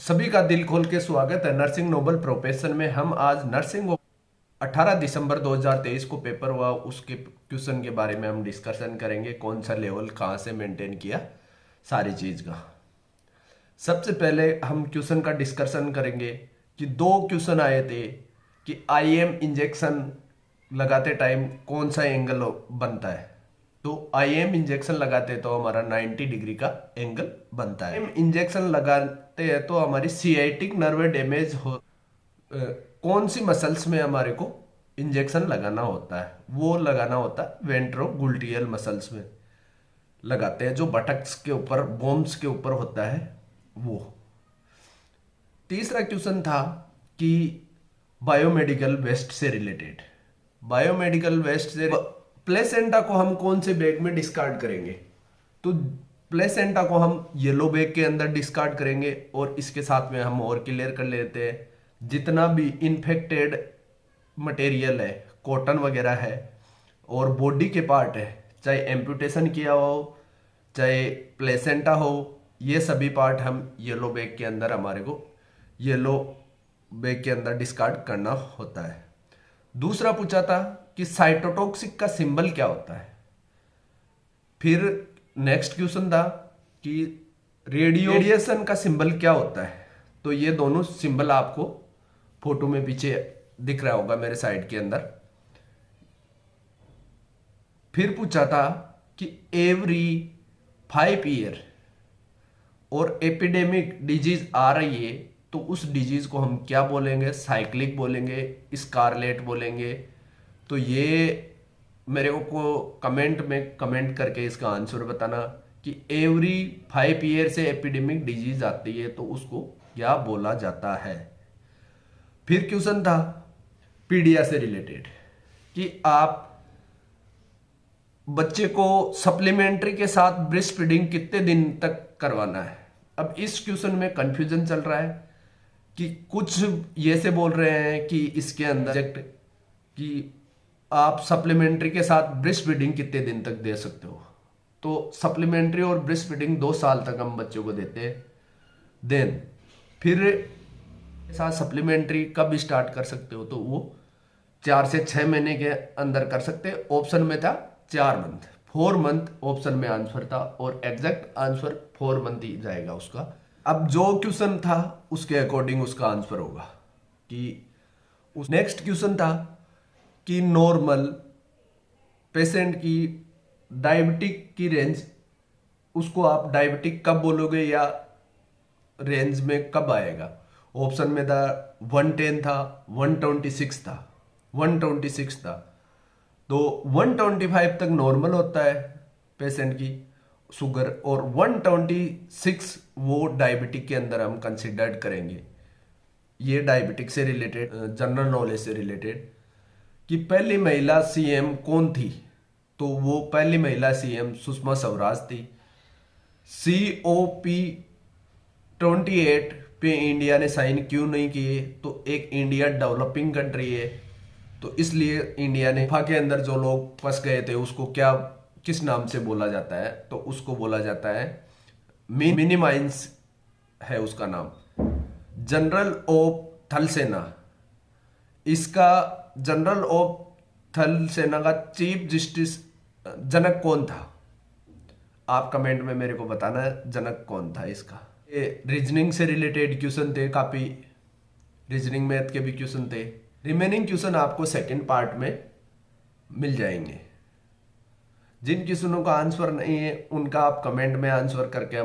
सभी का दिल खोल के स्वागत है नर्सिंग नोबल प्रोफेशन में। हम आज नर्सिंग 18 दिसंबर 2023 को पेपर हुआ, उसके क्वेश्चन के बारे में हम डिस्कशन करेंगे। कौन सा लेवल कहाँ से मेंटेन किया, सारी चीज़ का। सबसे पहले हम क्वेश्चन का डिस्कशन करेंगे कि दो क्वेश्चन आए थे कि आईएम इंजेक्शन लगाते टाइम कौन सा एंगल बनता है। तो आईएम इंजेक्शन लगाते तो हमारा 90 डिग्री का एंगल बनता है। इंजेक्शन लगाते हैं तो हमारी सियाटिक नर्व डैमेज हो कौन सी मसल्स में हमारे को इंजेक्शन लगाना होता है, वो लगाना होता है वेंट्रोगुल्टियल मसल्स में लगाते हैं, जो बटक्स के ऊपर बोन्स के ऊपर होता है वो। तीसरा क्वेश्चन था कि बायोमेडिकल वेस्ट से रिलेटेड, बायोमेडिकल वेस्ट से प्लेसेंटा को हम कौन से बैग में डिस्कार्ड करेंगे। तो प्लेसेंटा को हम येलो बैग के अंदर डिस्कार्ड करेंगे। और इसके साथ में हम और क्लियर कर लेते हैं, जितना भी इन्फेक्टेड मटेरियल है, कॉटन वगैरह है और बॉडी के पार्ट है, चाहे एम्पुटेशन किया हो चाहे प्लेसेंटा हो, ये सभी पार्ट हम येलो बैग के अंदर हमारे को येलो बैग के अंदर डिस्कार्ड करना होता है। दूसरा पूछा था कि साइटोटॉक्सिक का सिंबल क्या होता है। फिर नेक्स्ट क्वेश्चन था कि रेडिएशन का सिंबल क्या होता है। तो ये दोनों सिंबल आपको फोटो में पीछे दिख रहा होगा मेरे साइड के अंदर। फिर पूछा था कि एवरी 5 ईयर और एपिडेमिक डिजीज आ रही है तो उस डिजीज को हम क्या बोलेंगे, साइक्लिक बोलेंगे, स्कारलेट बोलेंगे। तो ये मेरे को कमेंट में कमेंट करके इसका आंसर बताना कि एवरी 5 ईयर से एपिडेमिक डिजीज आती है तो उसको क्या बोला जाता है। फिर क्वेश्चन था पीडिया से रिलेटेड कि आप बच्चे को सप्लीमेंट्री के साथ ब्रेस्ट फीडिंग कितने दिन तक करवाना है। अब इस क्वेश्चन में कंफ्यूजन चल रहा है कि कुछ ये से बोल रहे हैं कि इसके अंदर कि आप सप्लीमेंट्री के साथ ब्रेस्ट फीडिंग कितने दिन तक दे सकते हो। तो सप्लीमेंट्री और ब्रेस्ट फीडिंग 2 साल तक हम बच्चों को देते हैं। देन फिर साथ सप्लीमेंट्री कब स्टार्ट कर सकते हो, तो वो 4 से 6 महीने के अंदर कर सकते हैं। ऑप्शन में था 4 मंथ, 4 मंथ ऑप्शन में आंसर था और एग्जैक्ट आंसर 4 मंथ ही जाएगा उसका। अब जो क्वेश्चन था उसके अकॉर्डिंग उसका आंसर होगा कि उस नेक्स्ट क्वेश्चन था कि नॉर्मल पेशेंट की डायबिटिक की रेंज, उसको आप डायबिटिक कब बोलोगे या रेंज में कब आएगा। ऑप्शन में था 110 था, 126 था, 126 था। तो 125 तक नॉर्मल होता है पेशेंट की शुगर और 126 वो डायबिटिक के अंदर हम कंसिडर्ड करेंगे। ये डायबिटिक से रिलेटेड, जनरल नॉलेज से रिलेटेड कि पहली महिला सीएम कौन थी। तो वो पहली महिला सीएम सुषमा स्वराज थी। COP 28 पे इंडिया ने साइन क्यों नहीं किए, तो एक इंडिया डेवलपिंग कंट्री है तो इसलिए इंडिया ने गुफा के अंदर जो लोग फंस गए थे उसको क्या किस नाम से बोला जाता है, तो उसको बोला जाता है मिनी माइंस है उसका नाम। जनरल ऑफ थल सेना, इसका जनरल ऑफ थल सेना का चीफ जस्टिस जनक कौन था। आप कमेंट में मेरे को बताना है जनक कौन था इसका। ये रीजनिंग से रिलेटेड क्वेश्चन थे, काफी रीजनिंग मैथ के भी क्वेश्चन थे। रिमेनिंग क्वेश्चन आपको सेकंड पार्ट में मिल जाएंगे। जिन क्वेश्चनों का आंसर नहीं है उनका आप कमेंट में आंसर करके